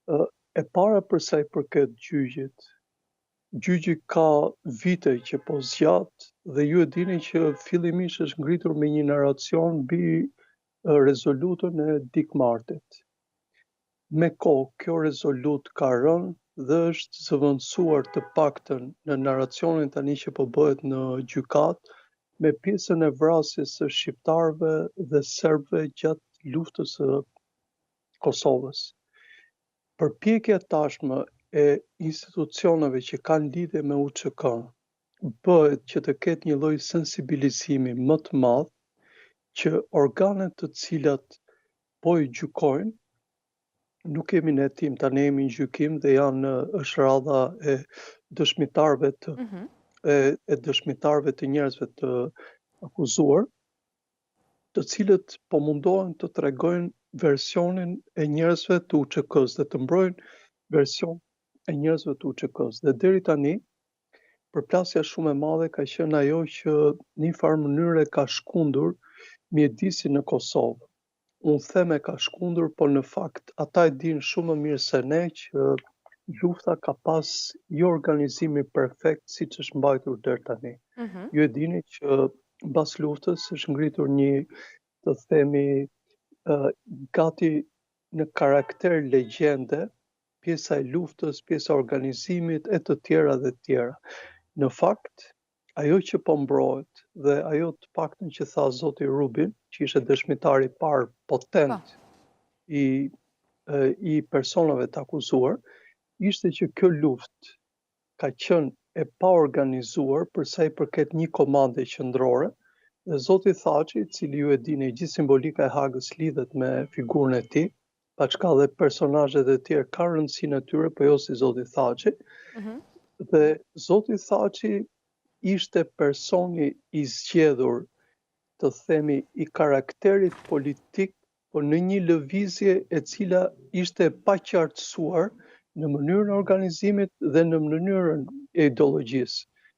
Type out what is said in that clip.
E para për sa i përket gjyqit. Gjyqi ka vite që po zgjat dhe ju e dini që fillimisht është ngritur me një naracion mbi rezolutën e Dikmartit. Me kohë kjo rezolut ka rënë dhe është zëvendësuar të paktën në naracionin tani që po bëhet në gjykat me pjesën e vrasjes së shqiptarëve dhe serbëve gjatë luftës së Kosovës. Përpjekja tashmë e institucioneve që kanë lidhje me UÇK-n bëhet që të ketë një lloj sensibilizimi më të madh që organet të cilat po i gjykojnë, nuk kemi ne tim, tani jemi në gjykim dhe është radha e dëshmitarëve e dëshmitarëve të njerëzve të akuzuar, të cilët po mundohen të tregojnë versionin e njerëzve të UÇK-s dhe të mbrojnë version e njerëzve të UÇK-s. Dhe deri tani, përplasja shumë e madhe ka qenë ajo që në një farë mënyrë ka shkundur mjedisin në Kosovë. Unë them e ka shkundur, por në fakt ata e dinë shumë më mirë se ne që lufta ka pas jo organizimi perfekt siç është mbajtur deri tani. Ju e dini që mbas luftës është ngritur një, të themi, gati në karakter legjende, pjesa e luftës, pjesa e organizimit e të tjera dhe të tjera. Në fakt, ajo që po mbrohet dhe ajo të paktën që tha zoti Rubin, që ishte dëshmitari i parë potent i personave të akuzuar, ishte që kjo luftë ka qenë e pa organizuar për sa i përket një komande qendrore, dhe zoti Thaçi, i cili ju e dini, gjithë simbolika e Hagës lidhet me figurën e tij, paçka dhe personazhet e tjerë kanë rëndësinë e tyre, po jo si zoti Thaçi. Dhe zoti Thaçi ishte personi i zgjedhur, të themi, i karakterit politik, por në një lëvizje e cila ishte e paqartësuar në mënyrën e organizimit dhe në mënyrën e ideologjisë.